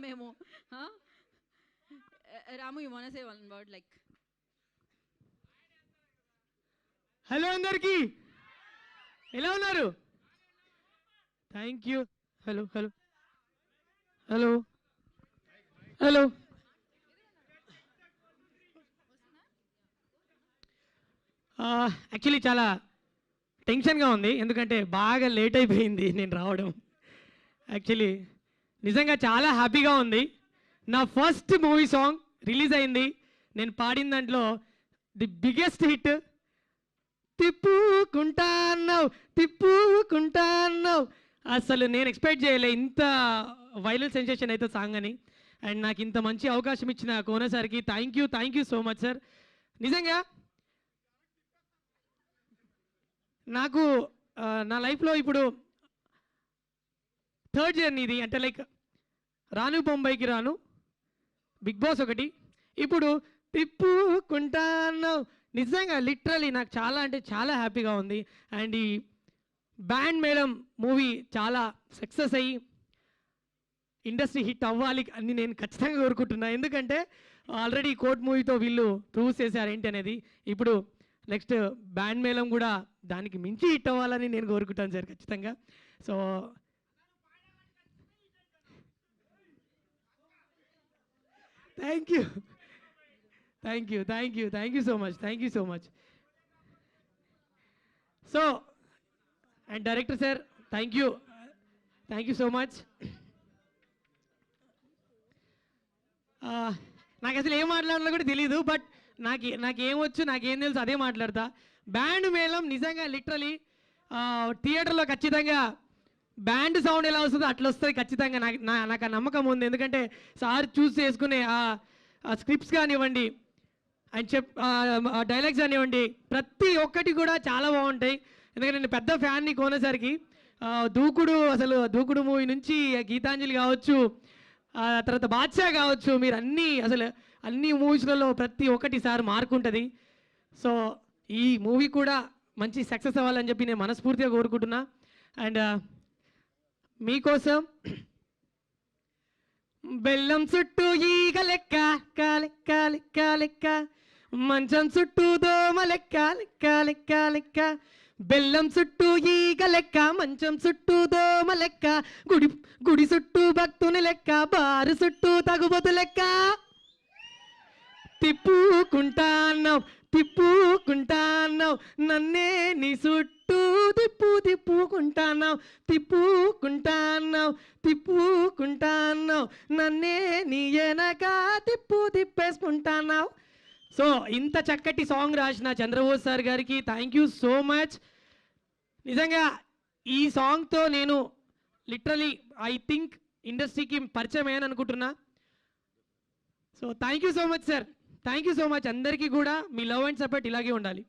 మేము. Ramu, you want to say one word like? Hello అందరికీ, ఎలా ఉన్నారు? Thank you. Hello hello hello hello. Actually చాలా టెన్షన్గా ఉంది, ఎందుకంటే బాగా లేట్ అయిపోయింది నేను రావడం. యాక్చువల్లీ నిజంగా చాలా హ్యాపీగా ఉంది. నా ఫస్ట్ మూవీ సాంగ్ రిలీజ్ అయింది. నేను పాడిన దాంట్లో ది బిగ్గెస్ట్ హిట్, తిప్పుకుంటాన్నావు తిప్పుకుంటాన్నావు. అసలు నేను ఎక్స్పెక్ట్ చేయలే ఇంత వైరల్ సెన్సేషన్ అయితే సాంగ్ అని. అండ్ నాకు ఇంత మంచి అవకాశం ఇచ్చిన కోన సార్కి thank you so much sir. నిజంగా నాకు నా లైఫ్లో ఇప్పుడు థర్డ్ జర్నీ ఇది. అంటే లైక్ రాను బొంబాయికి రాను, బిగ్ బాస్ ఒకటి, ఇప్పుడు తిప్పుకుంటాను. నిజంగా లిటరలీ నాకు చాలా అంటే చాలా హ్యాపీగా ఉంది. అండ్ ఈ బ్యాండ్ మేళం మూవీ చాలా సక్సెస్ అయ్యి ఇండస్ట్రీ హిట్ అవ్వాలి అని నేను ఖచ్చితంగా కోరుకుంటున్నా. ఎందుకంటే ఆల్రెడీ కోర్ట్ మూవీతో వీళ్ళు ప్రూవ్ చేశారు ఏంటి అనేది. ఇప్పుడు నెక్స్ట్ బ్యాండ్ మేళం కూడా దానికి మించి హిట్ అవ్వాలని నేను కోరుకుంటాను సార్ ఖచ్చితంగా. So thank you so much. So and director sir thank you so much. నాకు అసలు ఏం మాట్లాడాలో కూడా తెలియదు, బట్ నాకేమొచ్చు నాకేం తెలుసు అదే మాట్లాడతా. బ్యాండ్ మేళం నిజంగా లిటరలీ థియేటర్లో ఖచ్చితంగా బ్యాండ్ సౌండ్ ఎలా వస్తుందో అట్లా వస్తుంది ఖచ్చితంగా. నాకు ఆ నమ్మకం ఉంది. ఎందుకంటే సార్ చూస్ చేసుకునే ఆ స్క్రిప్ట్స్ కానివ్వండి, అండ్ డైలాగ్స్ కానివ్వండి, ప్రతి ఒక్కటి కూడా చాలా బాగుంటాయి. ఎందుకంటే నేను పెద్ద ఫ్యాన్ని కోనేసరికి దూకుడు మూవీ నుంచి గీతాంజలి కావచ్చు, తర్వాత బాద్షా కావచ్చు, మీరు అన్ని మూవీస్లలో ప్రతి ఒక్కటి సార్ మార్క్ ఉంటుంది. సో ఈ మూవీ కూడా మంచి సక్సెస్ అవ్వాలని చెప్పి నేను మనస్ఫూర్తిగా కోరుకుంటున్నా. అండ్ మీకోసం బెల్లం చుట్టూ ఈగ లెక్క లెక్క లెక్క లెక్క, మంచం చుట్టూ దోమ లెక్క లెక్క లెక్క లెక్క, బెల్లం చుట్టూ ఈగ లెక్క మంచం చుట్టూ దోమ లెక్క, గుడి చుట్టూ భక్తుని లెక్క, బారు చుట్టూ తగుబోతు లెక్క, తిప్పుకుంటాన్నావు నన్నే నీ చుట్టూ తిప్పుకుంటాన్నావు నన్నే నీ వెనక తిప్పేసుకుంటాన్నావు. సో ఇంత చక్కటి సాంగ్ రాసిన చంద్రబోస్ సార్ గారికి థ్యాంక్ యూ సో మచ్. నిజంగా ఈ సాంగ్తో నేను లిటరలీ ఐ థింక్ ఇండస్ట్రీకి పరిచయం అయ్యాను అనుకుంటున్నా. So thank you so much sir, thank you so much. అందరికీ కూడా మీ లవ్ అండ్ సపోర్ట్ ఇలాగే ఉండాలి.